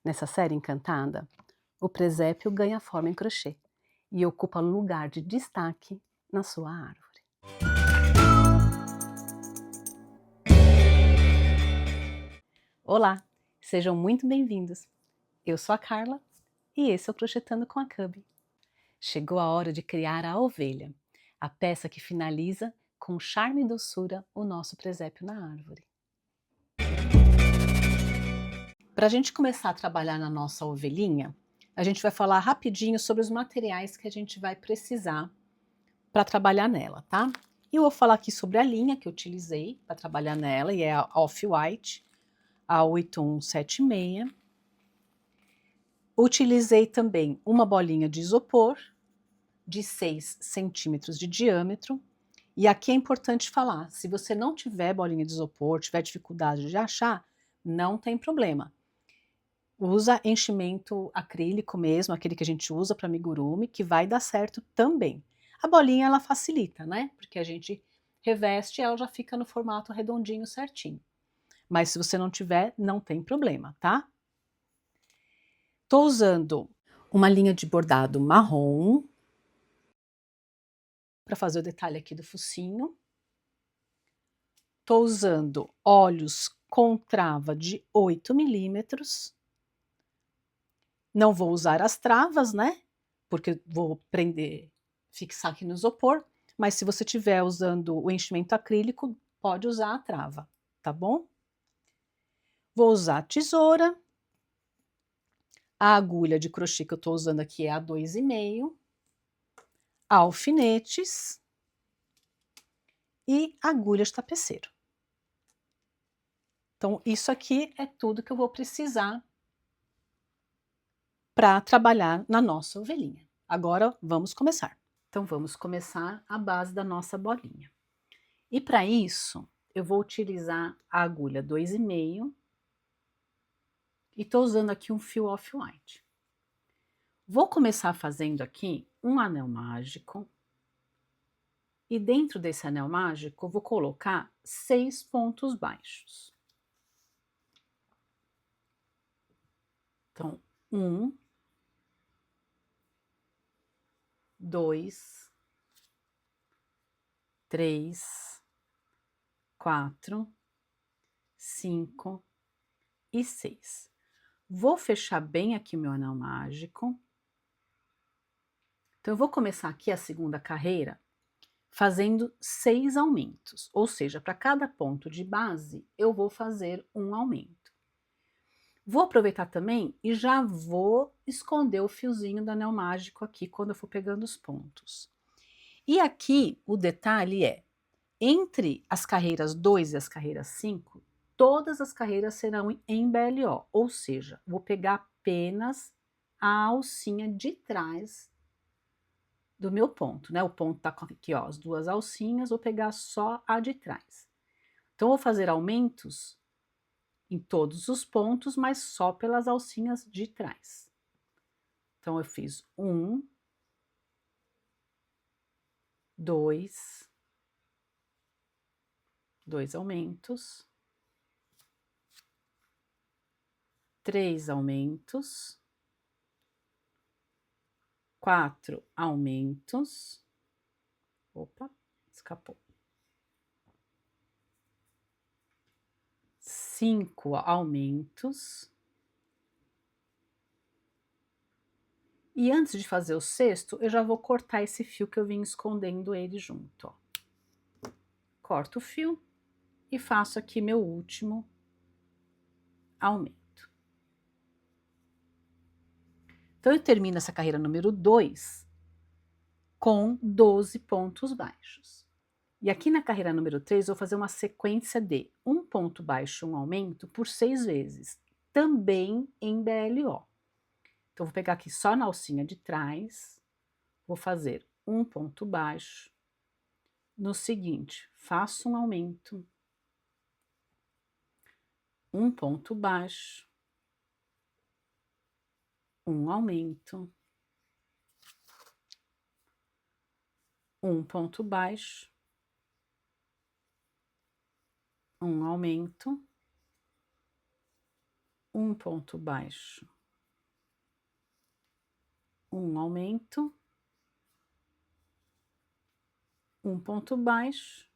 Nessa série encantada, o presépio ganha forma em crochê e ocupa lugar de destaque na sua árvore. Olá, sejam muito bem-vindos. Eu sou a Carla e esse é o Crochetando com a Cubby. Chegou a hora de criar a ovelha, a peça que finaliza com charme e doçura o nosso presépio na árvore. Para a gente começar a trabalhar na nossa ovelhinha, a gente vai falar rapidinho sobre os materiais que a gente vai precisar para trabalhar nela, tá? E eu vou falar aqui sobre a linha que eu utilizei para trabalhar nela, e é a Off-White, a 8176. Utilizei também uma bolinha de isopor de 6 centímetros de diâmetro. E aqui é importante falar, se você não tiver bolinha de isopor, tiver dificuldade de achar, não tem problema. Usa enchimento acrílico mesmo, aquele que a gente usa para amigurumi, que vai dar certo também. A bolinha ela facilita, né? Porque a gente reveste e ela já fica no formato redondinho certinho. Mas se você não tiver, não tem problema, tá? Tô usando uma linha de bordado marrom para fazer o detalhe aqui do focinho. Tô usando olhos com trava de 8 milímetros. Não vou usar as travas, né? Porque vou prender, fixar aqui no isopor. Mas se você estiver usando o enchimento acrílico, pode usar a trava, tá bom? Vou usar a tesoura. A agulha de crochê que eu estou usando aqui é a 2,5. Alfinetes e agulha de tapeceiro. Então, isso aqui é tudo que eu vou precisar para trabalhar na nossa ovelhinha. Agora, vamos começar. Então, vamos começar a base da nossa bolinha. E para isso, eu vou utilizar a agulha 2,5 e estou usando aqui um fio off-white. Vou começar fazendo aqui um anel mágico. E dentro desse anel mágico, eu vou colocar 6 pontos baixos. Então, 1, 2, 3, 4, 5 e 6. Vou fechar bem aqui meu anel mágico. Então, eu vou começar aqui a segunda carreira fazendo 6 aumentos, ou seja, para cada ponto de base, eu vou fazer um aumento. Vou aproveitar também e já vou esconder o fiozinho do anel mágico aqui quando eu for pegando os pontos. E aqui o detalhe é, entre as carreiras 2 e as carreiras 5, todas as carreiras serão em BLO, ou seja, vou pegar apenas a alcinha de trás do meu ponto, né? O ponto tá aqui, ó, as 2 alcinhas, vou pegar só a de trás. Então, vou fazer aumentos em todos os pontos, mas só pelas alcinhas de trás. Então, eu fiz 1, 2 aumentos, 3 aumentos, 4 aumentos, opa, escapou, 5 aumentos, e antes de fazer o sexto, eu já vou cortar esse fio que eu vim escondendo ele junto, ó. Corto o fio e faço aqui meu último aumento. Então, eu termino essa carreira número 2 com 12 pontos baixos. E aqui na carreira número 3, eu vou fazer uma sequência de um ponto baixo, um aumento, por 6 vezes, também em BLO. Então, vou pegar aqui só na alcinha de trás, vou fazer um ponto baixo. No seguinte, faço um aumento, um ponto baixo, um aumento, um ponto baixo, um aumento, um ponto baixo, um aumento, um ponto baixo,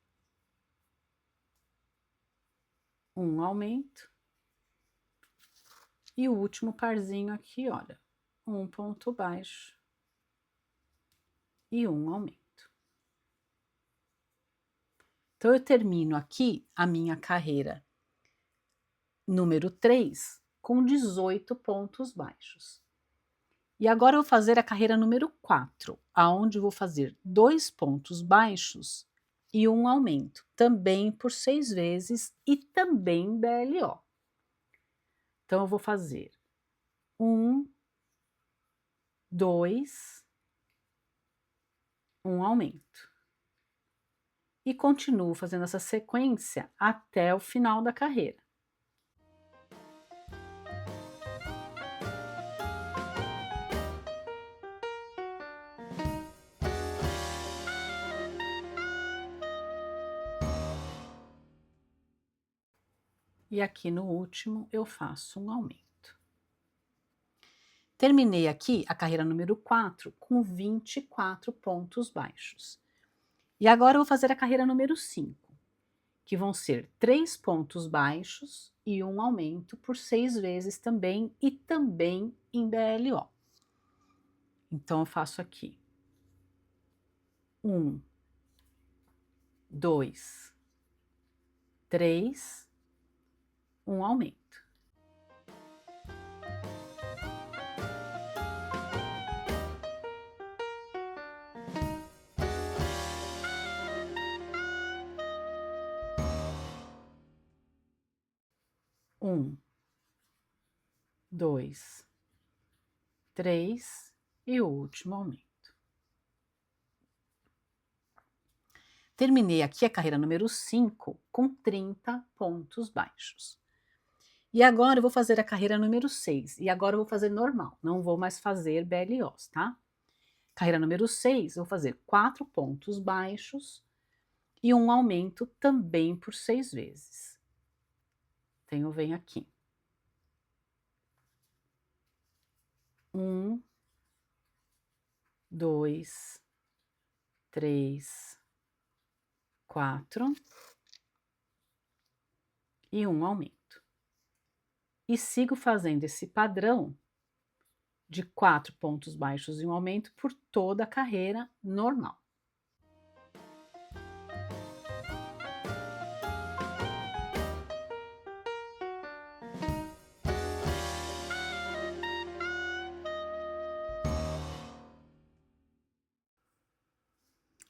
um aumento, e o último parzinho aqui, olha, um ponto baixo e um aumento. Então, eu termino aqui a minha carreira número 3 com 18 pontos baixos. E agora eu vou fazer a carreira número 4, aonde eu vou fazer 2 pontos baixos e um aumento, também por 6 vezes e também BLO. Então, eu vou fazer 1, 2, um aumento. E continuo fazendo essa sequência até o final da carreira. E aqui no último eu faço um aumento. Terminei aqui a carreira número 4 com 24 pontos baixos. E agora eu vou fazer a carreira número 5, que vão ser 3 pontos baixos e um aumento por 6 vezes também e também em BLO. Então eu faço aqui 1, 2, 3, um aumento. Um, 2, 3 e o último aumento. Terminei aqui a carreira número 5 com 30 pontos baixos. E agora eu vou fazer a carreira número 6. E agora eu vou fazer normal, não vou mais fazer BLOs, tá? Carreira número 6, eu vou fazer 4 pontos baixos e um aumento também por 6 vezes. Então, eu venho aqui. 1, 2, 3, 4 e um aumento. E sigo fazendo esse padrão de 4 pontos baixos e um aumento por toda a carreira normal.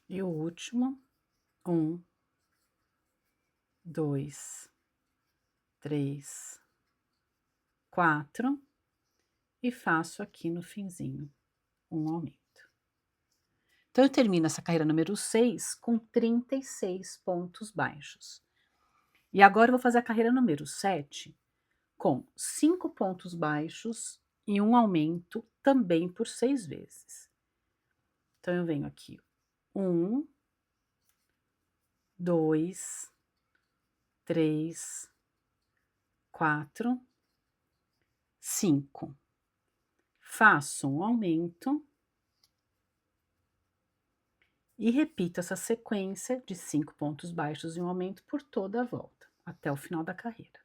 E o último, 1, 2, 3, 4 e faço aqui no finzinho um aumento. Então, eu termino essa carreira número 6 com 36 pontos baixos. E agora eu vou fazer a carreira número 7 com 5 pontos baixos e um aumento também por 6 vezes. Então, eu venho aqui 1, 2, 3, 4, 5. Faço um aumento e repito essa sequência de 5 pontos baixos e um aumento por toda a volta, até o final da carreira.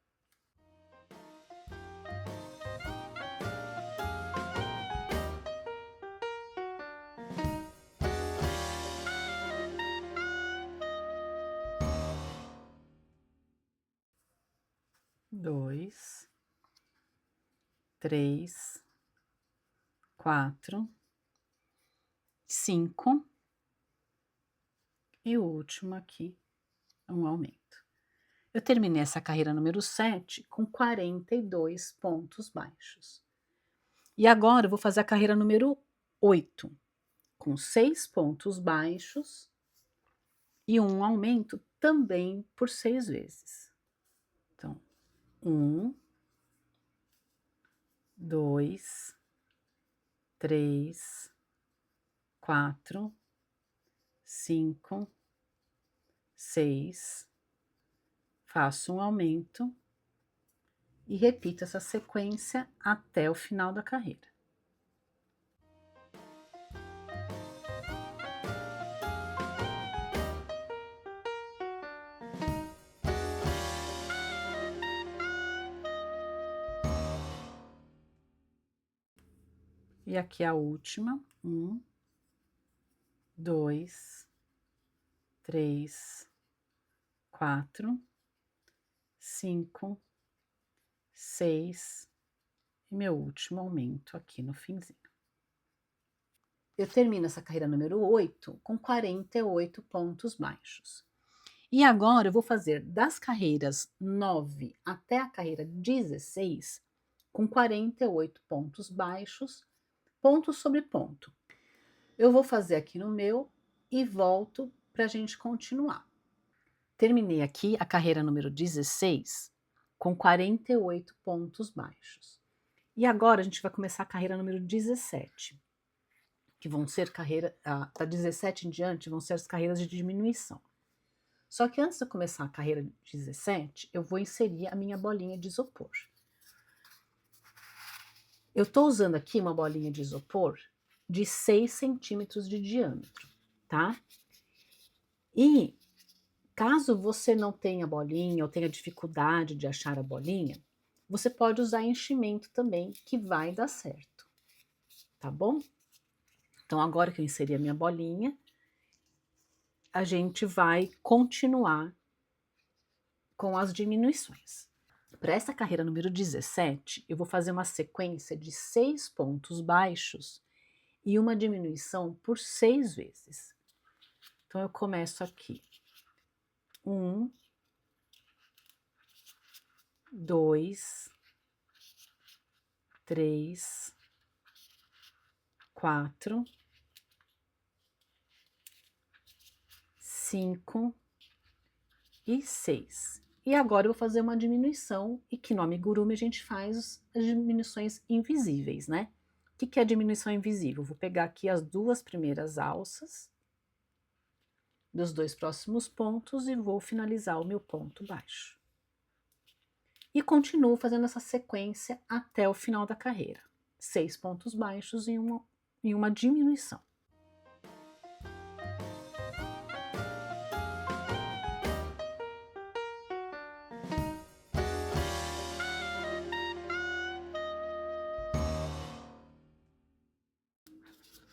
Dois, 3, 4, 5 e o último aqui, um aumento. Eu terminei essa carreira número 7 com 42 pontos baixos. E agora eu vou fazer a carreira número 8, com 6 pontos baixos e um aumento também por 6 vezes. Então, 1, 2, 3, 4, 5, 6, faço um aumento e repito essa sequência até o final da carreira. E aqui a última, 1, 2, 3, 4, 5, 6 e meu último aumento aqui no finzinho. Eu termino essa carreira número 8 com 48 pontos baixos. E agora eu vou fazer das carreiras 9 até a carreira 16 com 48 pontos baixos, ponto sobre ponto. Eu vou fazer aqui no meu e volto para a gente continuar. Terminei aqui a carreira número 16 com 48 pontos baixos. E agora a gente vai começar a carreira número 17, que vão ser da 17 em diante, vão ser as carreiras de diminuição. Só que antes de eu começar a carreira 17, eu vou inserir a minha bolinha de isopor. Eu estou usando aqui uma bolinha de isopor de 6 centímetros de diâmetro, tá? E caso você não tenha bolinha ou tenha dificuldade de achar a bolinha, você pode usar enchimento também, que vai dar certo, tá bom? Então, agora que eu inseri a minha bolinha, a gente vai continuar com as diminuições. Para essa carreira número 17, eu vou fazer uma sequência de 6 pontos baixos e uma diminuição por 6 vezes. Então, eu começo aqui. 1, 2, 3, 4, 5 e 6. E agora eu vou fazer uma diminuição, e que no amigurumi a gente faz as diminuições invisíveis, né? O que é diminuição invisível? Vou pegar aqui as 2 primeiras alças dos 2 próximos pontos e vou finalizar o meu ponto baixo. E continuo fazendo essa sequência até o final da carreira. 6 pontos baixos e uma diminuição.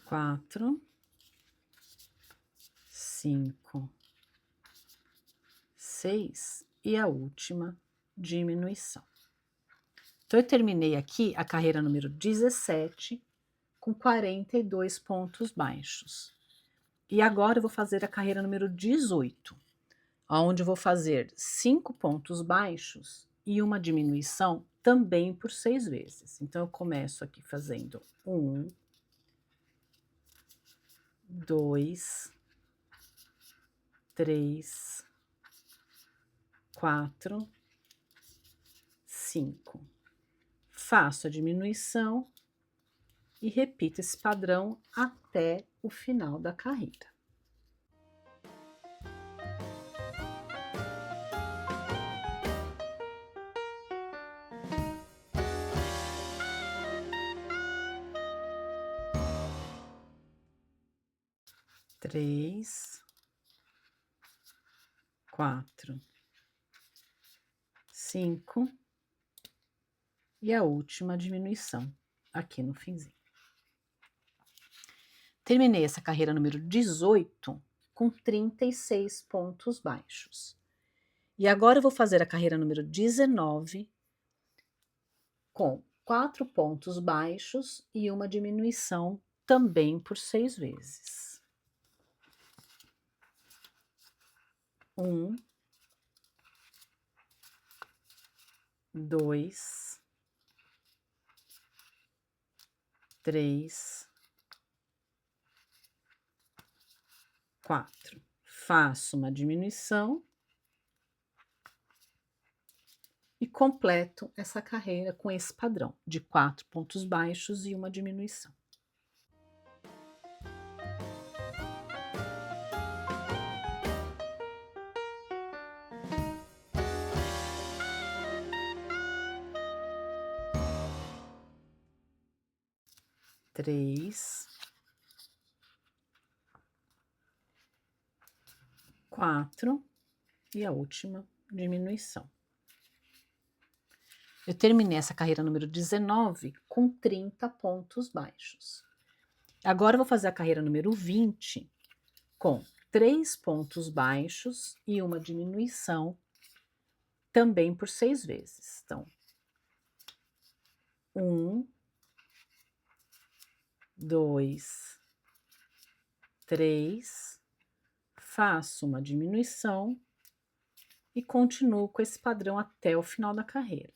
Quatro, 5, 6 e a última diminuição. Então, eu terminei aqui a carreira número 17 com 42 pontos baixos. E agora eu vou fazer a carreira número 18, onde eu vou fazer 5 pontos baixos e uma diminuição também por 6 vezes. Então, eu começo aqui fazendo 1, 2, 3, 4, 5. Faço a diminuição e repito esse padrão até o final da carreira. Três, 4, 5 e a última diminuição aqui no finzinho. Terminei essa carreira número 18 com 36 pontos baixos. E agora eu vou fazer a carreira número 19 com 4 pontos baixos e uma diminuição também por 6 vezes. 1, 2, 3, 4. Faço uma diminuição e completo essa carreira com esse padrão de 4 pontos baixos e uma diminuição. 3, 4 e a última diminuição. Eu terminei essa carreira número 19 com 30 pontos baixos. Agora eu vou fazer a carreira número 20 com 3 pontos baixos e uma diminuição também por 6 vezes. Então, 1, 2, 3, faço uma diminuição e continuo com esse padrão até o final da carreira.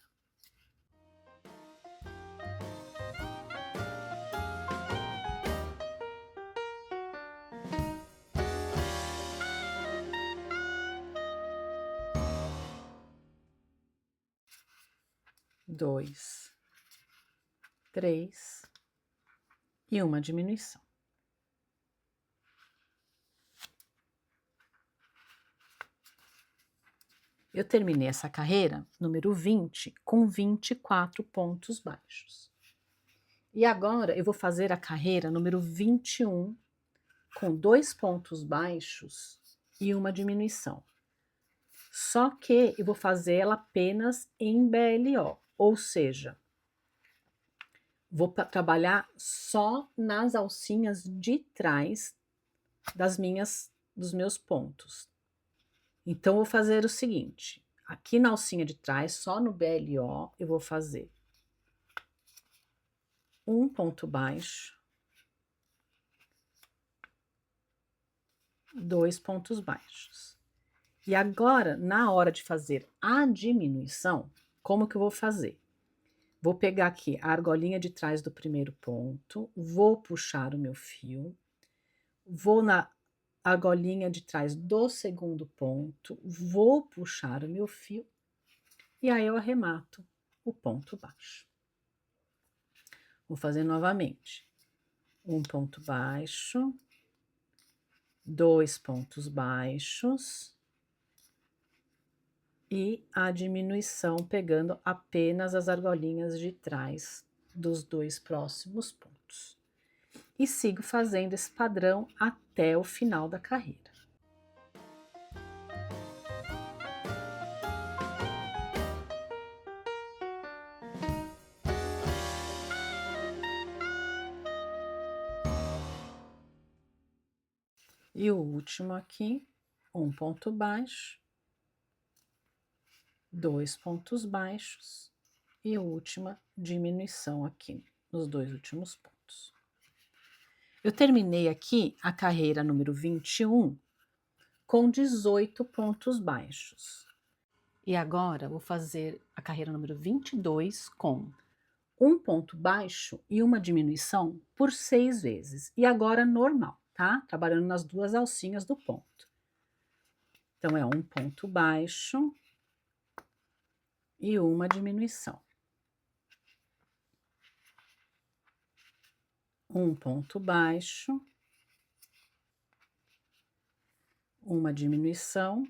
Dois, 3 e uma diminuição. Eu terminei essa carreira número 20 com 24 pontos baixos. E agora eu vou fazer a carreira número 21 com 2 pontos baixos e uma diminuição. Só que eu vou fazer ela apenas em BLO, ou seja, vou trabalhar só nas alcinhas de trás dos meus pontos. Então, eu vou fazer o seguinte, aqui na alcinha de trás, só no BLO, eu vou fazer um ponto baixo, 2 pontos baixos. E agora, na hora de fazer a diminuição, como que eu vou fazer? Vou pegar aqui a argolinha de trás do primeiro ponto, vou puxar o meu fio, vou na argolinha de trás do segundo ponto, vou puxar o meu fio e aí eu arremato o ponto baixo. Vou fazer novamente. Um ponto baixo, 2 pontos baixos e a diminuição pegando apenas as argolinhas de trás dos 2 próximos pontos. E sigo fazendo esse padrão até o final da carreira. E o último aqui, um ponto baixo, 2 pontos baixos e a última diminuição aqui nos 2 últimos pontos. Eu terminei aqui a carreira número 21 com 18 pontos baixos. E agora vou fazer a carreira número 22 com um ponto baixo e uma diminuição por 6 vezes. E agora normal, tá? Trabalhando nas 2 alcinhas do ponto. Então, é um ponto baixo e uma diminuição. Um ponto baixo, uma diminuição.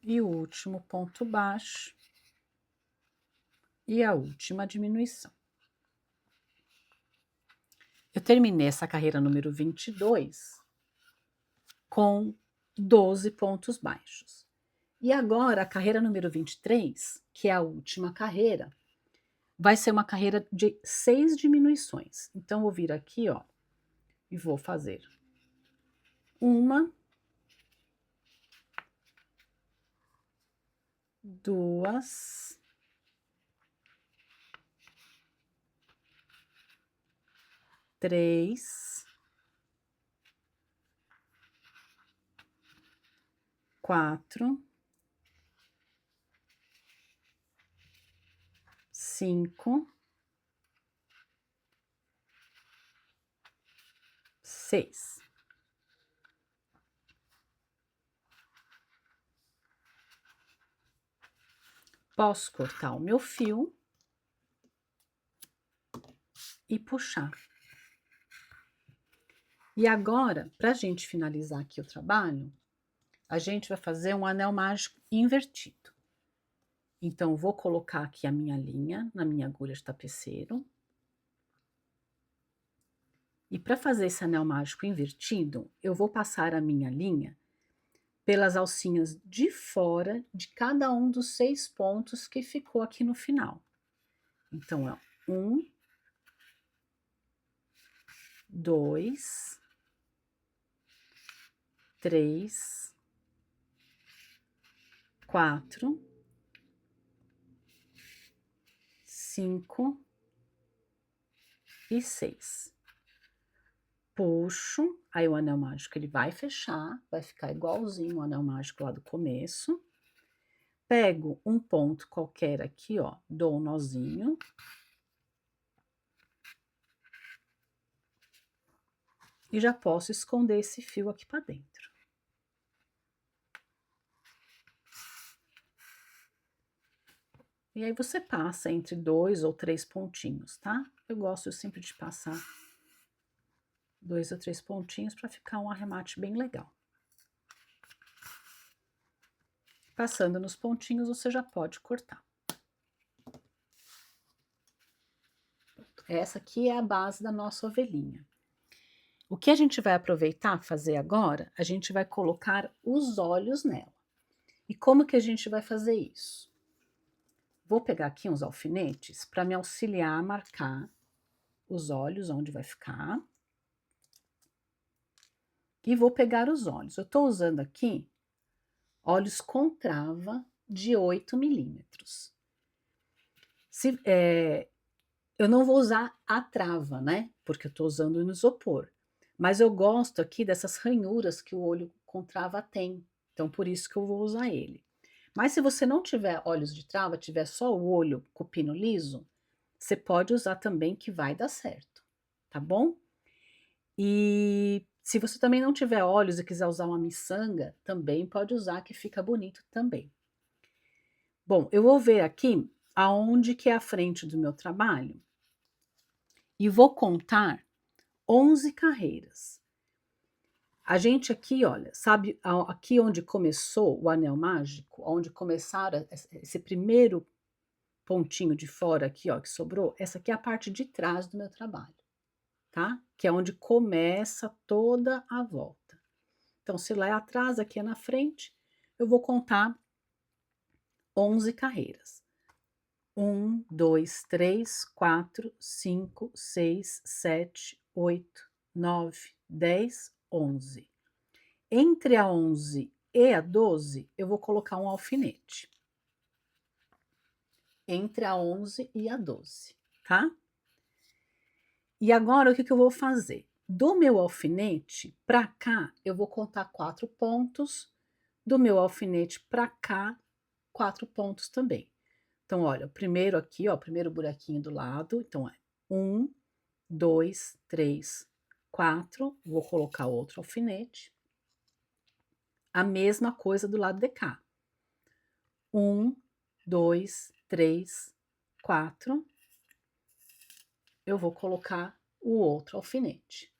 E o último ponto baixo e a última diminuição. Eu terminei essa carreira número 22 com 12 pontos baixos. E agora a carreira número 23, que é a última carreira, vai ser uma carreira de 6 diminuições. Então, vou vir aqui, ó, e vou fazer uma, 2, 3, 4, 5, 6. Posso cortar o meu fio e puxar. E agora, para a gente finalizar aqui o trabalho, a gente vai fazer um anel mágico invertido. Então, vou colocar aqui a minha linha na minha agulha de tapeceiro. E para fazer esse anel mágico invertido, eu vou passar a minha linha pelas alcinhas de fora de cada um dos 6 pontos que ficou aqui no final. Então, é 1, 2, 3, 4, 5 e 6. Puxo, aí o anel mágico ele vai fechar, vai ficar igualzinho o anel mágico lá do começo. Pego um ponto qualquer aqui, ó, dou um nozinho. E já posso esconder esse fio aqui para dentro. E aí você passa entre 2 ou 3 pontinhos, tá? Eu gosto sempre de passar 2 ou 3 pontinhos para ficar um arremate bem legal. Passando nos pontinhos, você já pode cortar. Essa aqui é a base da nossa ovelhinha. O que a gente vai aproveitar fazer agora, a gente vai colocar os olhos nela. E como que a gente vai fazer isso? Vou pegar aqui uns alfinetes para me auxiliar a marcar os olhos, onde vai ficar. E vou pegar os olhos. Eu estou usando aqui olhos com trava de 8 milímetros. Eu não vou usar a trava, né? Porque eu estou usando no isopor. Mas eu gosto aqui dessas ranhuras que o olho com trava tem. Então, por isso que eu vou usar ele. Mas se você não tiver olhos de trava, tiver só o olho com o pino liso, você pode usar também que vai dar certo, tá bom? E se você também não tiver olhos e quiser usar uma miçanga, também pode usar que fica bonito também. Bom, eu vou ver aqui aonde que é a frente do meu trabalho e vou contar 11 carreiras. A gente aqui, olha, sabe aqui onde começou o anel mágico, onde começaram esse primeiro pontinho de fora aqui, ó, que sobrou, essa aqui é a parte de trás do meu trabalho, tá? Que é onde começa toda a volta. Então, se lá é atrás, aqui é na frente, eu vou contar 11 carreiras. 1, 2, 3, 4, 5, 6, 7, 8, 9, 10, 11. Entre a 11 e a 12, eu vou colocar um alfinete. Entre a 11 e a 12, tá? E agora, o que eu vou fazer? Do meu alfinete para cá, eu vou contar 4 pontos. Do meu alfinete para cá, 4 pontos também. Então, olha, o primeiro aqui, ó, o primeiro buraquinho do lado. Então, é 1, 2, 3, 4. Vou colocar outro alfinete. A mesma coisa do lado de cá. 1, 2, 3, 4. Eu vou colocar o outro alfinete.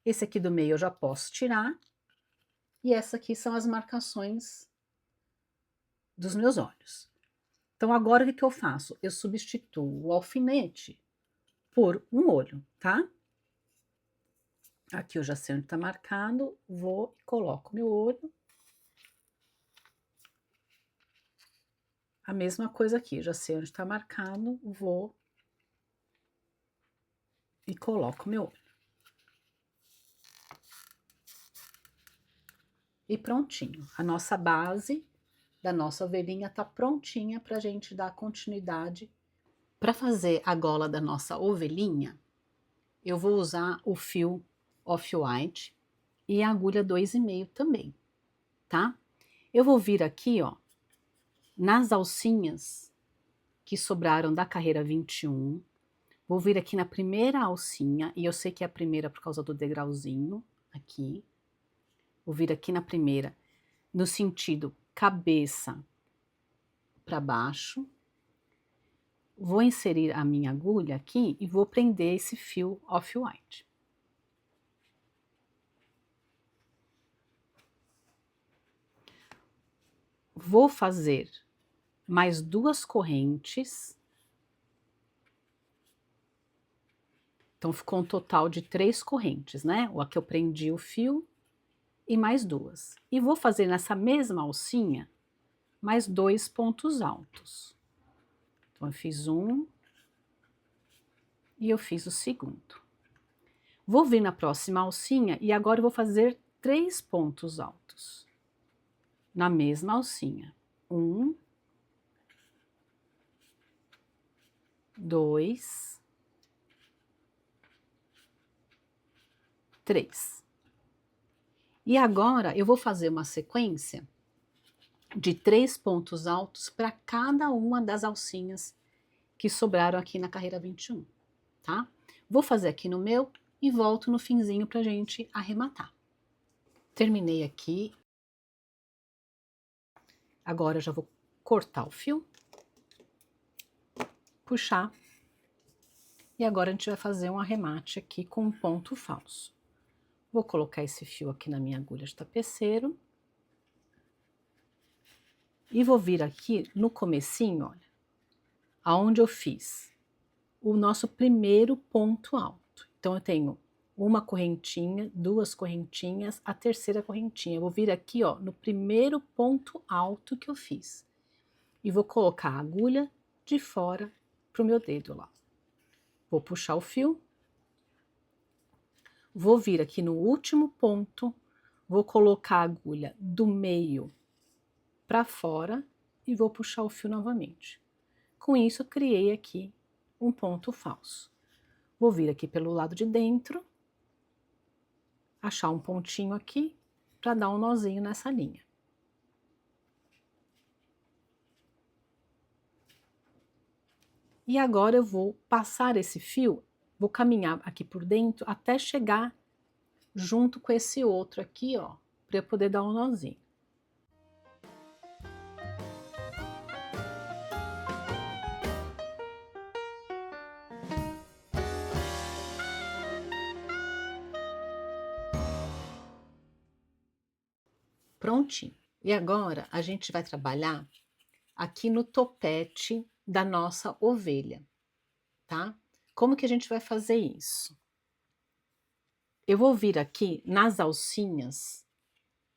Esse aqui do meio eu já posso tirar. E essa aqui são as marcações dos meus olhos. Então, agora o que eu faço? Eu substituo o alfinete por um olho, tá? Aqui eu já sei onde tá marcado, vou e coloco meu olho. A mesma coisa aqui, já sei onde tá marcado, vou e coloco meu olho. E prontinho. A nossa base da nossa ovelhinha tá prontinha pra gente dar continuidade. Para fazer a gola da nossa ovelhinha, eu vou usar o fio off-white e a agulha 2,5 também, tá? Eu vou vir aqui, ó, nas alcinhas que sobraram da carreira 21, vou vir aqui na primeira alcinha, e eu sei que é a primeira por causa do degrauzinho, aqui. Vou vir aqui na primeira, no sentido cabeça para baixo. Vou inserir a minha agulha aqui e vou prender esse fio off-white. vou fazer mais 2 correntes. Então, ficou um total de 3 correntes, né? O aqui eu prendi o fio e mais 2. E vou fazer nessa mesma alcinha mais 2 pontos altos. Então, eu fiz um e eu fiz o segundo. Vou vir na próxima alcinha e agora eu vou fazer 3 pontos altos. Na mesma alcinha. 1, 2, 3. E agora eu vou fazer uma sequência de 3 pontos altos para cada uma das alcinhas que sobraram aqui na carreira 21, tá? Vou fazer aqui no meu e volto no finzinho pra gente arrematar. Terminei aqui. Agora eu já vou cortar o fio, puxar, e agora a gente vai fazer um arremate aqui com um ponto falso. Vou colocar esse fio aqui na minha agulha de tapeceiro. E vou vir aqui no comecinho, olha, aonde eu fiz o nosso primeiro ponto alto. Então, eu tenho uma correntinha, 2 correntinhas, a terceira correntinha. Eu vou vir aqui, ó, no primeiro ponto alto que eu fiz. E vou colocar a agulha de fora pro meu dedo lá. Vou puxar o fio. Vou vir aqui no último ponto, vou colocar a agulha do meio para fora e vou puxar o fio novamente. Com isso, eu criei aqui um ponto falso. Vou vir aqui pelo lado de dentro, achar um pontinho aqui para dar um nozinho nessa linha. E agora eu vou passar esse fio, vou caminhar aqui por dentro até chegar junto com esse outro aqui, ó, para eu poder dar um nozinho. Prontinho. E agora a gente vai trabalhar aqui no topete da nossa ovelha, tá? Como que a gente vai fazer isso? Eu vou vir aqui nas alcinhas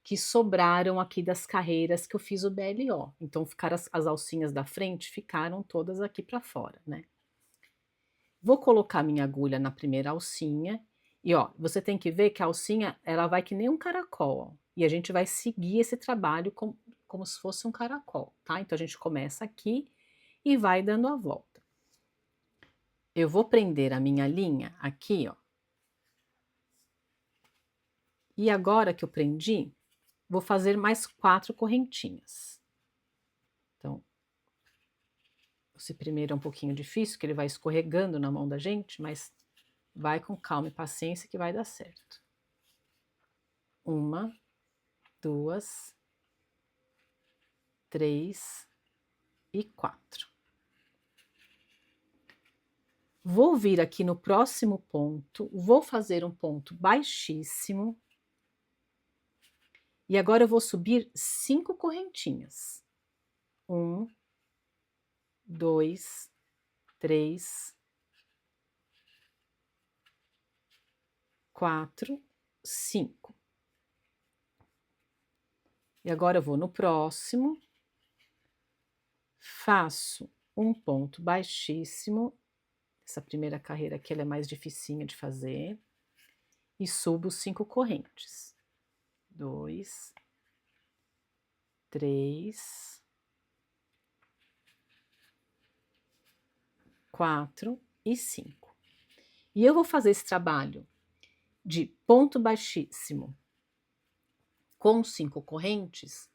que sobraram aqui das carreiras que eu fiz o BLO. Então, ficaram as alcinhas da frente, ficaram todas aqui para fora, né? Vou colocar minha agulha na primeira alcinha e, ó, você tem que ver que a alcinha, ela vai que nem um caracol, ó, e a gente vai seguir esse trabalho como se fosse um caracol, tá? Então, a gente começa aqui e vai dando a volta. Eu vou prender a minha linha aqui, ó. E agora que eu prendi, vou fazer mais 4 correntinhas. Então, esse primeiro é um pouquinho difícil, que ele vai escorregando na mão da gente, mas vai com calma e paciência que vai dar certo. 1, 2, 3 e 4. Vou vir aqui no próximo ponto, vou fazer um ponto baixíssimo. E agora eu vou subir 5 correntinhas. 1, 2, 3, 4, 5. E agora eu vou no próximo, faço um ponto baixíssimo. Essa primeira carreira aqui ela é mais dificinha de fazer. E subo 5 correntes. 2, 3, 4 e 5. E eu vou fazer esse trabalho de ponto baixíssimo com 5 correntes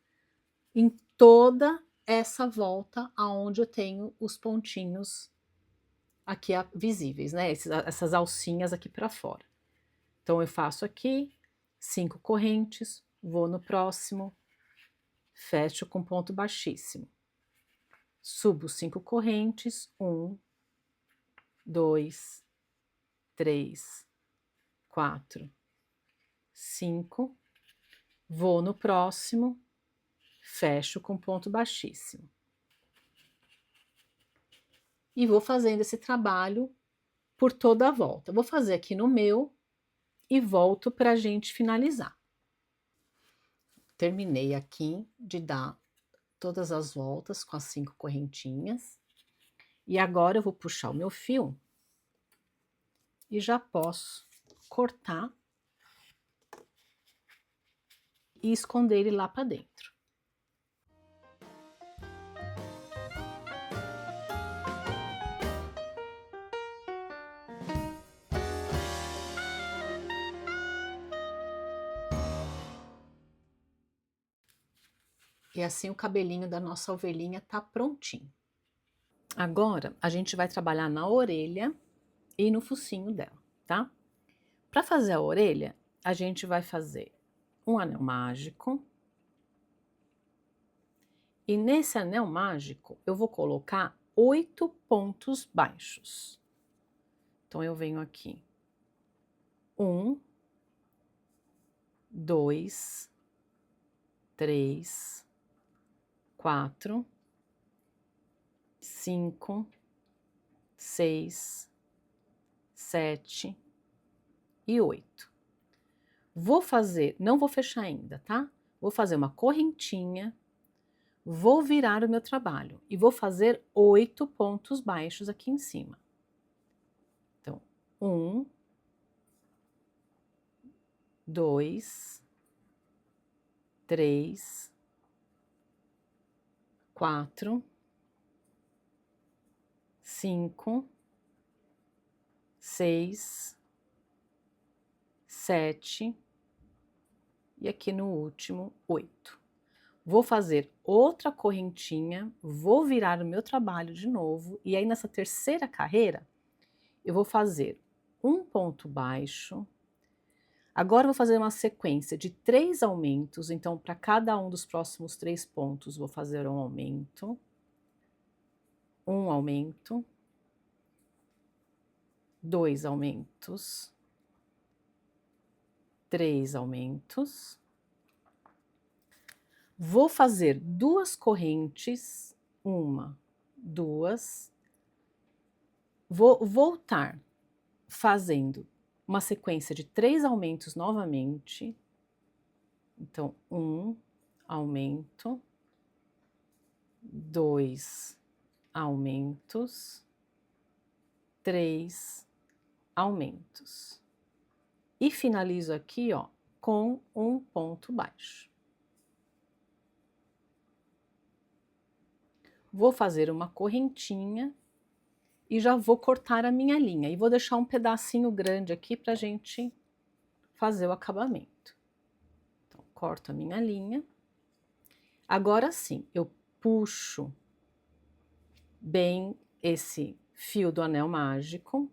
em toda essa volta aonde eu tenho os pontinhos aqui visíveis, né? Essas alcinhas aqui para fora. Então, eu faço aqui 5 correntes, vou no próximo, fecho com ponto baixíssimo. Subo 5 correntes, 1, 2, 3, 4, 5. Vou no próximo, fecho com ponto baixíssimo. E vou fazendo esse trabalho por toda a volta. Vou fazer aqui no meu e volto para a gente finalizar. Terminei aqui de dar todas as voltas com as 5 correntinhas. E agora eu vou puxar o meu fio e já posso cortar e esconder ele lá para dentro. E assim o cabelinho da nossa ovelhinha tá prontinho. Agora a gente vai trabalhar na orelha e no focinho dela, tá? Para fazer a orelha, a gente vai fazer um anel mágico. E nesse anel mágico, eu vou colocar 8 pontos baixos. Então, eu venho aqui. 1, 2, 3, 4, 5, 6, 7 e 8. Vou fazer, não vou fechar ainda, tá? Vou fazer uma correntinha, vou virar o meu trabalho e vou fazer 8 pontos baixos aqui em cima. Então, 1, 2, 3, 4, 5, 6, 7 e aqui no último 8. Vou fazer outra correntinha, vou virar o meu trabalho de novo e aí nessa terceira carreira eu vou fazer um ponto baixo. Agora eu vou fazer uma sequência de 3 aumentos, então para cada um dos próximos 3 pontos vou fazer um aumento, 2 aumentos, 3 aumentos. Vou fazer 2 correntes, 1, 2. Vou voltar fazendo uma sequência de 3 aumentos novamente. Então, 1 aumento, 2 aumentos, 3 aumentos. E finalizo aqui, ó, com um ponto baixo. Vou fazer uma correntinha e já vou cortar a minha linha. E vou deixar um pedacinho grande aqui pra gente fazer o acabamento. Então, corto a minha linha. Agora sim, eu puxo bem esse fio do anel mágico.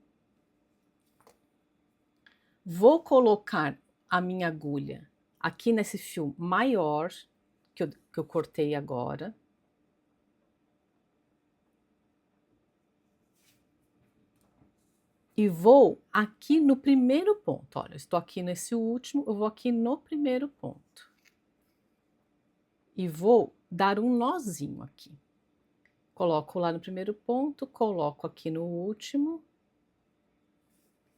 Vou colocar a minha agulha aqui nesse fio maior que eu cortei agora. E vou aqui no primeiro ponto. Olha, eu estou aqui nesse último, eu vou aqui no primeiro ponto. E vou dar um nozinho aqui. Coloco lá no primeiro ponto, coloco aqui no último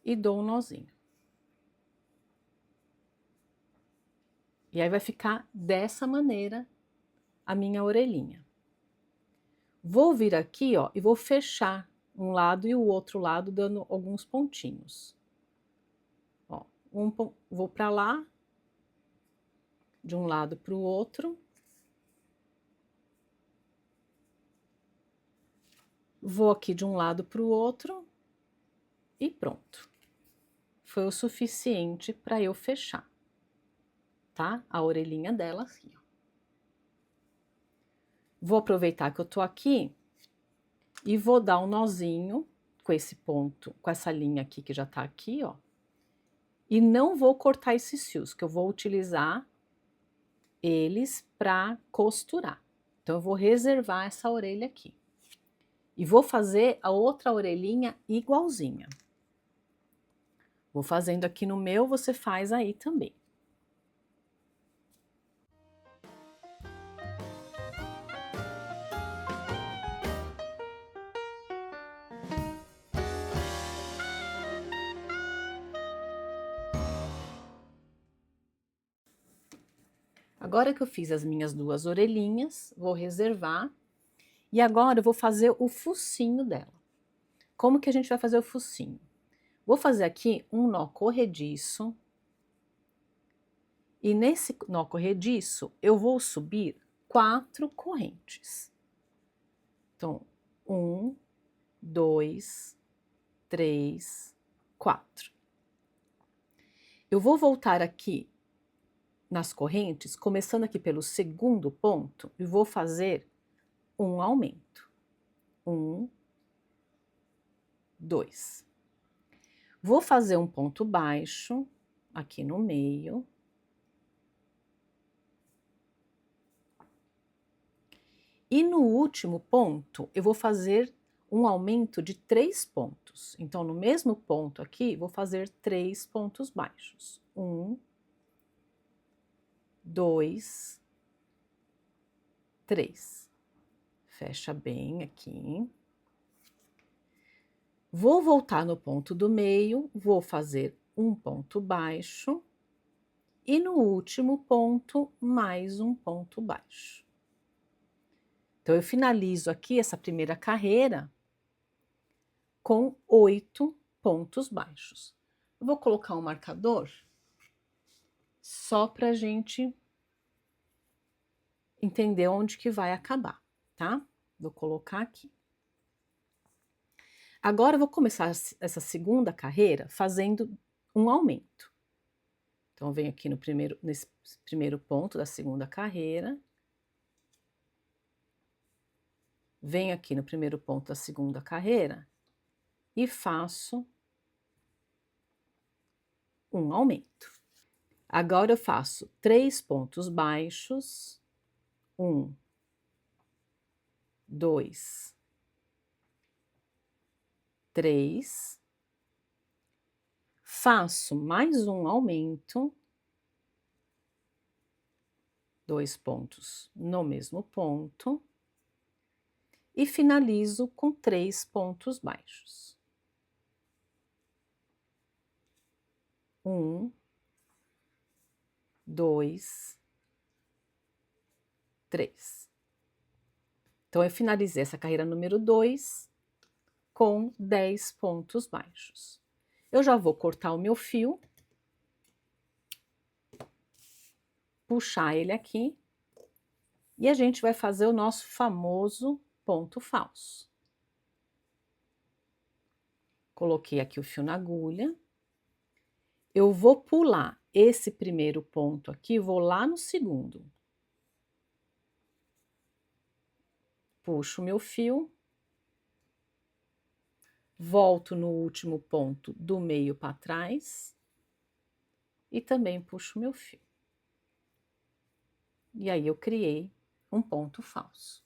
e dou um nozinho. E aí vai ficar dessa maneira a minha orelhinha. Vou vir aqui, ó, e vou fechar um lado e o outro lado dando alguns pontinhos. Ó, vou para lá, de um lado para o outro. Vou aqui de um lado para o outro e pronto. Foi o suficiente para eu fechar, tá? A orelhinha dela assim, ó. Vou aproveitar que eu tô aqui e vou dar um nozinho com esse ponto, com essa linha aqui que já tá aqui, ó. E não vou cortar esses fios, que eu vou utilizar eles para costurar. Então, eu vou reservar essa orelha aqui. E vou fazer a outra orelhinha igualzinha. Vou fazendo aqui no meu, você faz aí também. Agora que eu fiz as minhas 2 orelhinhas, vou reservar. E agora eu vou fazer o focinho dela. Como que a gente vai fazer o focinho? Vou fazer aqui um nó corrediço. E nesse nó corrediço, eu vou subir 4 correntes. Então, 1, 2, 3, 4. Eu vou voltar aqui nas correntes, começando aqui pelo segundo ponto, e vou fazer um aumento. 1, 2. Vou fazer um ponto baixo aqui no meio. E no último ponto, eu vou fazer um aumento de 3 pontos. Então, no mesmo ponto aqui, vou fazer 3 pontos baixos. 1, 2, 3. Fecha bem aqui. Vou voltar no ponto do meio, vou fazer um ponto baixo. E no último ponto, mais um ponto baixo. Então, eu finalizo aqui essa primeira carreira com 8 pontos baixos. Eu vou colocar um marcador só para a gente entender onde que vai acabar, tá? Vou colocar aqui. Agora eu vou começar essa segunda carreira fazendo um aumento. Então, eu venho aqui nesse primeiro ponto da segunda carreira. Venho aqui no primeiro ponto da segunda carreira e faço um aumento. Agora eu faço 3 pontos baixos, 1, 2, 3. Faço mais um aumento, 2 pontos no mesmo ponto, e finalizo com 3 pontos baixos. 1, 2, 3. Então, eu finalizei essa carreira número 2 com 10 pontos baixos. Eu já vou cortar o meu fio, puxar ele aqui, e a gente vai fazer o nosso famoso ponto falso. Coloquei aqui o fio na agulha. Eu vou pular esse primeiro ponto aqui, vou lá no segundo. Puxo o meu fio. Volto no último ponto do meio para trás. E também puxo o meu fio. E aí eu criei um ponto falso.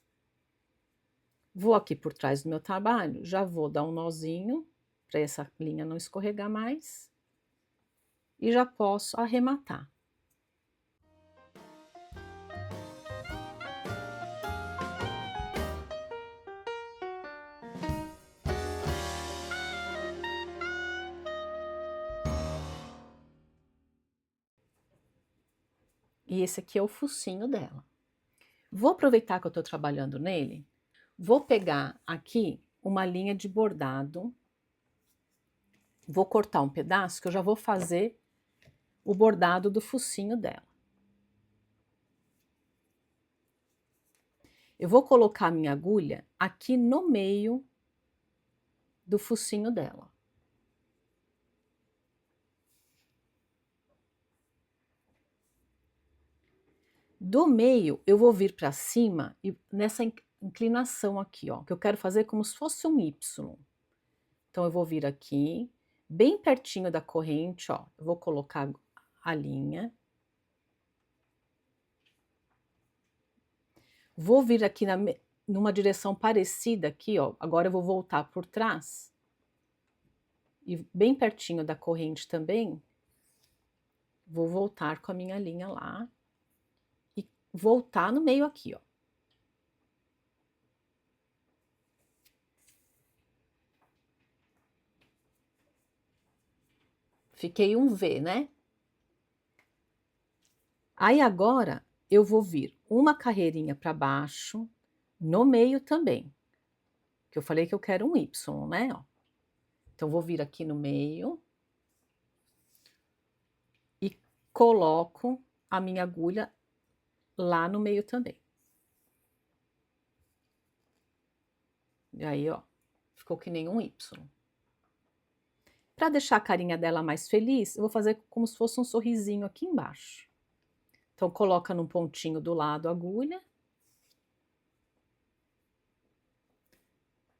Vou aqui por trás do meu trabalho, já vou dar um nozinho para essa linha não escorregar mais. E já posso arrematar. E esse aqui é o focinho dela. Vou aproveitar que eu estou trabalhando nele, vou pegar aqui uma linha de bordado, vou cortar um pedaço que eu já vou fazer o bordado do focinho dela. Eu vou colocar a minha agulha aqui no meio do focinho dela. Do meio, eu vou vir para cima e nessa inclinação aqui, ó, que eu quero fazer como se fosse um Y. Então, eu vou vir aqui, bem pertinho da corrente, ó, eu vou colocar a linha. Vou vir aqui numa direção parecida aqui, ó, agora eu vou voltar por trás. E bem pertinho da corrente também, vou voltar com a minha linha lá. E voltar no meio aqui, ó. Fiquei um V, né? Aí agora eu vou vir uma carreirinha para baixo, no meio também, que eu falei que eu quero um Y, né, ó. Então, vou vir aqui no meio e coloco a minha agulha lá no meio também. E aí, ó, ficou que nem um Y. Para deixar a carinha dela mais feliz, eu vou fazer como se fosse um sorrisinho aqui embaixo. Então, coloca num pontinho do lado a agulha.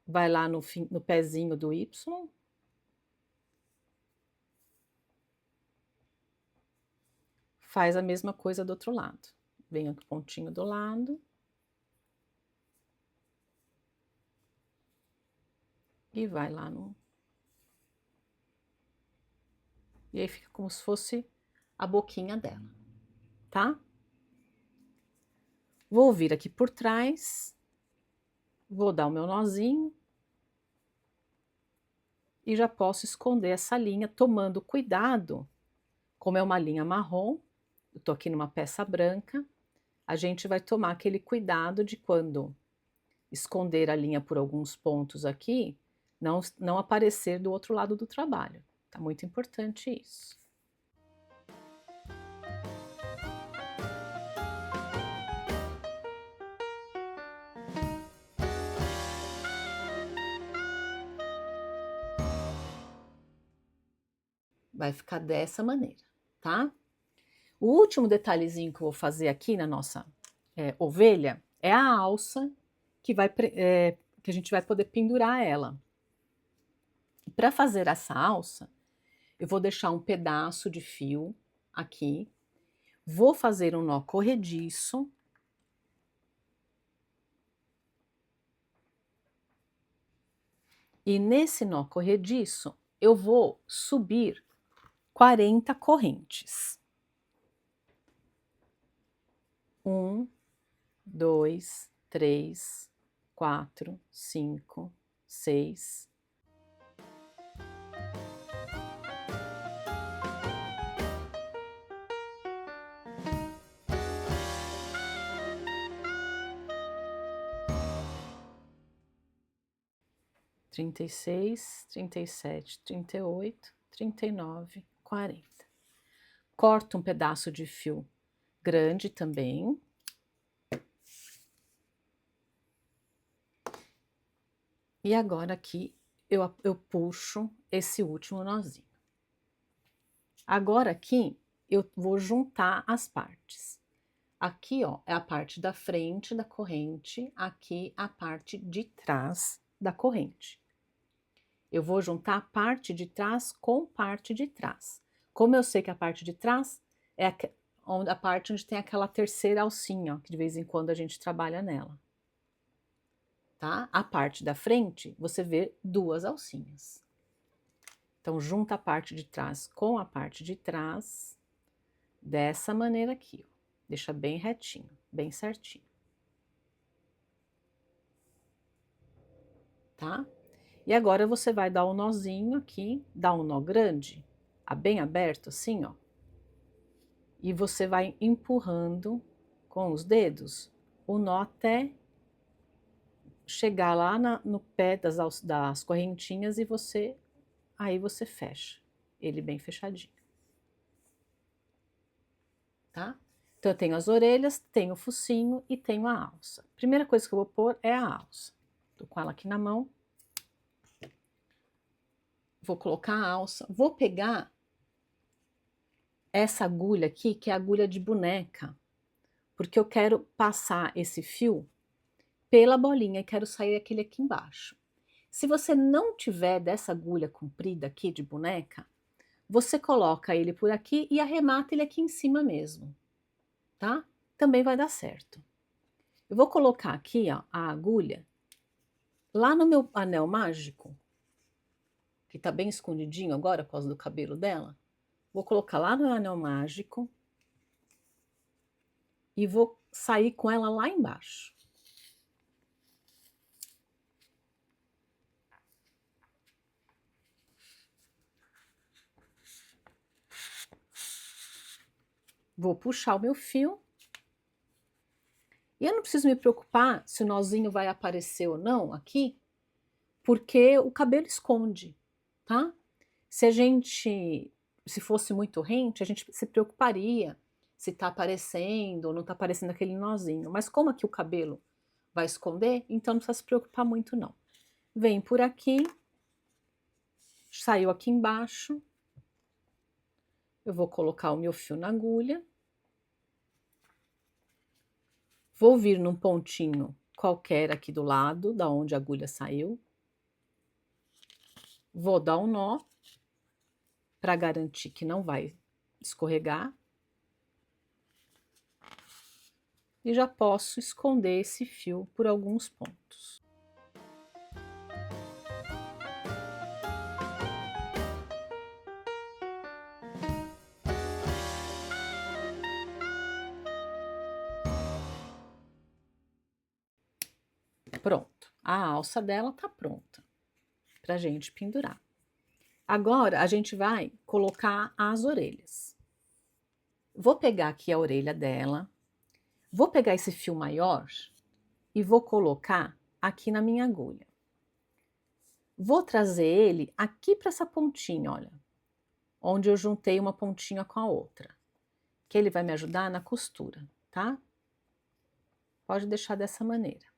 Vai lá no pezinho do Y. Faz a mesma coisa do outro lado. Vem aqui o pontinho do lado. E vai lá no... E aí fica como se fosse a boquinha dela, tá? Vou vir aqui por trás. Vou dar o meu nozinho. E já posso esconder essa linha, tomando cuidado. Como é uma linha marrom, eu tô aqui numa peça branca, a gente vai tomar aquele cuidado de quando esconder a linha por alguns pontos aqui, não aparecer do outro lado do trabalho. Tá muito importante isso. Vai ficar dessa maneira, tá? O último detalhezinho que eu vou fazer aqui na nossa ovelha é a alça que a gente vai poder pendurar ela. Para fazer essa alça, eu vou deixar um pedaço de fio aqui, vou fazer um nó corrediço. E nesse nó corrediço, eu vou subir 40 correntes. 1, 2, 3, 4, 5, 6. Trinta e seis, 37, 38, 39, 40. Corto um pedaço de fio grande também. E agora aqui eu puxo esse último nozinho. Agora aqui eu vou juntar as partes. Aqui, ó, é a parte da frente da corrente, aqui a parte de trás da corrente. Eu vou juntar a parte de trás com parte de trás. Como eu sei que a parte de trás é a parte onde tem aquela terceira alcinha, ó, que de vez em quando a gente trabalha nela. Tá? A parte da frente, você vê duas alcinhas. Então, junta a parte de trás com a parte de trás, dessa maneira aqui, ó. Deixa bem retinho, bem certinho. Tá? E agora você vai dar um nozinho aqui, dar um nó grande, bem aberto assim, ó. E você vai empurrando com os dedos o nó até chegar lá no pé das correntinhas e aí você fecha ele bem fechadinho. Tá? Então, eu tenho as orelhas, tenho o focinho e tenho a alça. Primeira coisa que eu vou pôr é a alça. Tô com ela aqui na mão. Vou colocar a alça. Vou pegar essa agulha aqui, que é a agulha de boneca, porque eu quero passar esse fio pela bolinha e quero sair aquele aqui embaixo. Se você não tiver dessa agulha comprida aqui de boneca, você coloca ele por aqui e arremata ele aqui em cima mesmo, tá? Também vai dar certo. Eu vou colocar aqui, ó, a agulha lá no meu anel mágico, que tá bem escondidinho agora por causa do cabelo dela. Vou colocar lá no anel mágico e vou sair com ela lá embaixo. Vou puxar o meu fio E eu não preciso me preocupar se o nozinho vai aparecer ou não aqui, porque o cabelo esconde, tá? Se fosse muito rente, a gente se preocuparia se tá aparecendo ou não tá aparecendo aquele nozinho. Mas como aqui o cabelo vai esconder, então não precisa se preocupar muito não. Vem por aqui, saiu aqui embaixo, eu vou colocar o meu fio na agulha, vou vir num pontinho qualquer aqui do lado, da onde a agulha saiu, vou dar um nó, para garantir que não vai escorregar, e já posso esconder esse fio por alguns pontos. Pronto, a alça dela tá pronta pra gente pendurar. Agora a gente vai colocar as orelhas. Vou pegar aqui a orelha dela, vou pegar esse fio maior e vou colocar aqui na minha agulha. Vou trazer ele aqui para essa pontinha, olha, onde eu juntei uma pontinha com a outra, que ele vai me ajudar na costura, tá? Pode deixar dessa maneira.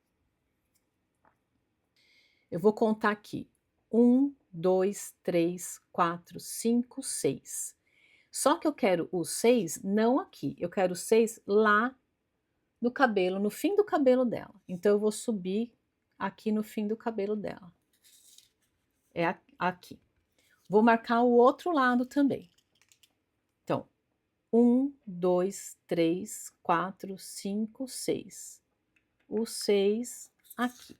Eu vou contar aqui. 1, 2, 3, 4, 5, 6. Só que eu quero o 6 não aqui, eu quero o 6 lá no cabelo, no fim do cabelo dela. Então, eu vou subir aqui no fim do cabelo dela. É aqui. Vou marcar o outro lado também. Então, 1, 2, 3, 4, 5, 6. O 6 aqui.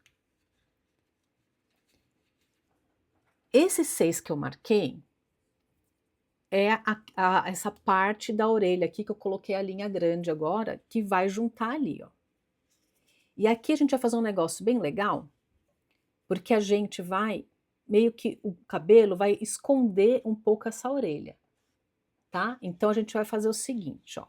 Esse 6 que eu marquei é essa parte da orelha aqui que eu coloquei a linha grande agora, que vai juntar ali, ó. E aqui a gente vai fazer um negócio bem legal, porque a gente vai, meio que o cabelo vai esconder um pouco essa orelha, tá? Então a gente vai fazer o seguinte, ó.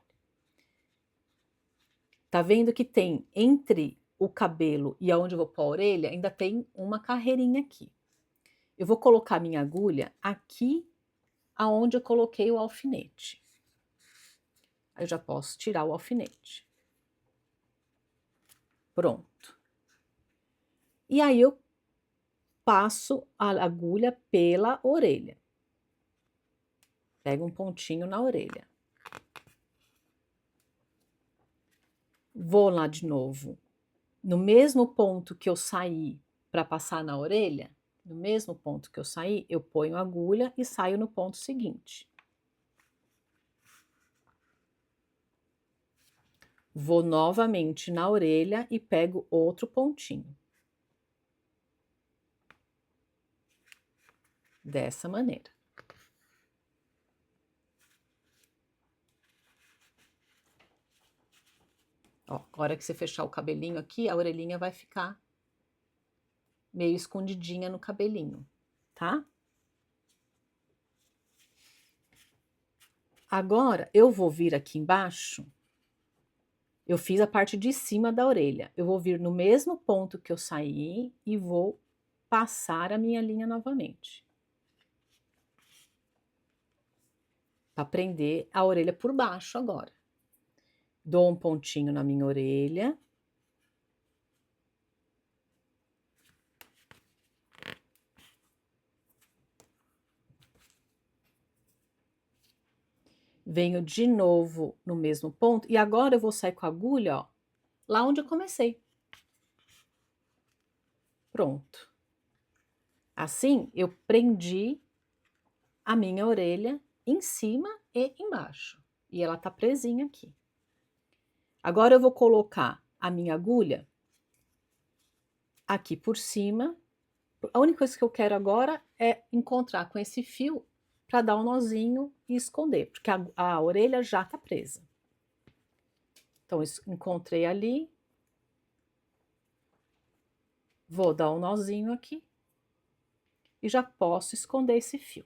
Tá vendo que tem entre o cabelo e aonde eu vou pôr a orelha, ainda tem uma carreirinha aqui. Eu vou colocar minha agulha aqui aonde eu coloquei o alfinete. Aí eu já posso tirar o alfinete. Pronto. E aí eu passo a agulha pela orelha. Pego um pontinho na orelha. Vou lá de novo. No mesmo ponto que eu saí para passar na orelha, no mesmo ponto que eu saí, eu ponho a agulha e saio no ponto seguinte. Vou novamente na orelha e pego outro pontinho. Dessa maneira. Ó, agora que você fechar o cabelinho aqui, a orelhinha vai ficar meio escondidinha no cabelinho, tá? Agora, eu vou vir aqui embaixo, eu fiz a parte de cima da orelha. Eu vou vir no mesmo ponto que eu saí e vou passar a minha linha novamente. Para prender a orelha por baixo agora. Dou um pontinho na minha orelha. Venho de novo no mesmo ponto e agora eu vou sair com a agulha, ó, lá onde eu comecei. Pronto. Assim, eu prendi a minha orelha em cima e embaixo. E ela tá presinha aqui. Agora eu vou colocar a minha agulha aqui por cima. A única coisa que eu quero agora é encontrar com esse fio para dar um nozinho e esconder, porque a orelha já tá presa. Então, encontrei ali. Vou dar um nozinho aqui. E já posso esconder esse fio.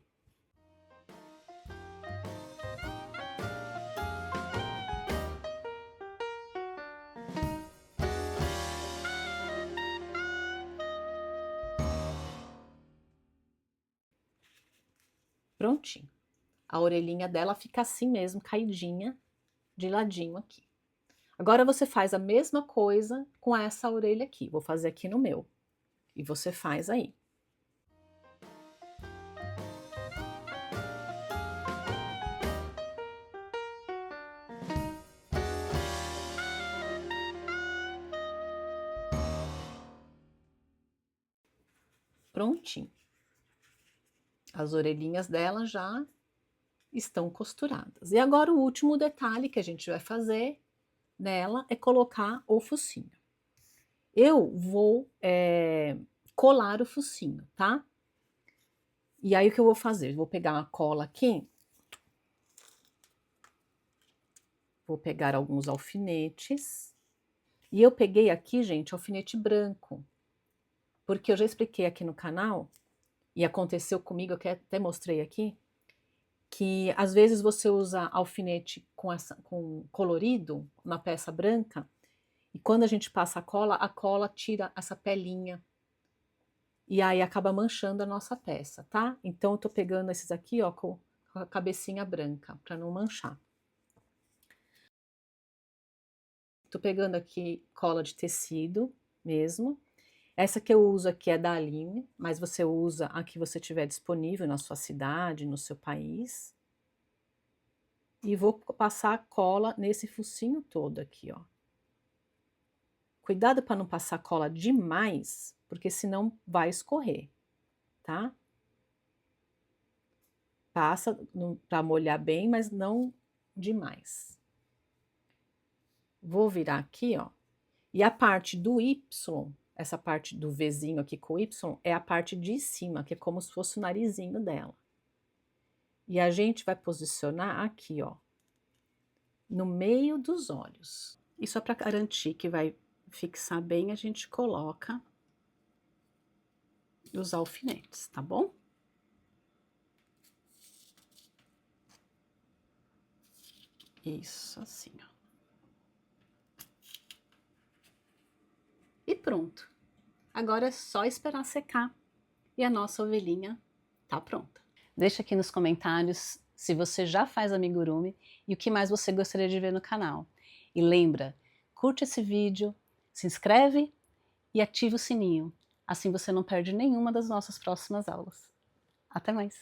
Prontinho. A orelhinha dela fica assim mesmo, caidinha, de ladinho aqui. Agora você faz a mesma coisa com essa orelha aqui. Vou fazer aqui no meu. E você faz aí. Prontinho. As orelhinhas dela já estão costuradas. E agora o último detalhe que a gente vai fazer nela é colocar o focinho. Eu vou colar o focinho, tá? E aí o que eu vou fazer? Vou pegar uma cola aqui. Vou pegar alguns alfinetes. E eu peguei aqui, gente, alfinete branco. Porque eu já expliquei aqui no canal, e aconteceu comigo, eu até mostrei aqui, que às vezes você usa alfinete com colorido, uma peça branca, e quando a gente passa a cola tira essa pelinha, e aí acaba manchando a nossa peça, tá? Então eu tô pegando esses aqui, ó, com a cabecinha branca, para não manchar. Tô pegando aqui cola de tecido mesmo. Essa que eu uso aqui é da Aline, mas você usa a que você tiver disponível na sua cidade, no seu país. E vou passar a cola nesse focinho todo aqui, ó. Cuidado para não passar cola demais, porque senão vai escorrer, tá? Passa para molhar bem, mas não demais. Vou virar aqui, ó. E a parte do Y, essa parte do Vzinho aqui com Y, é a parte de cima, que é como se fosse o narizinho dela. E a gente vai posicionar aqui, ó, no meio dos olhos. E só para garantir que vai fixar bem, a gente coloca os alfinetes, tá bom? Isso, assim, ó. E pronto. Agora é só esperar secar e a nossa ovelhinha tá pronta. Deixa aqui nos comentários se você já faz amigurumi e o que mais você gostaria de ver no canal. E lembra, curte esse vídeo, se inscreve e ative o sininho. Assim você não perde nenhuma das nossas próximas aulas. Até mais!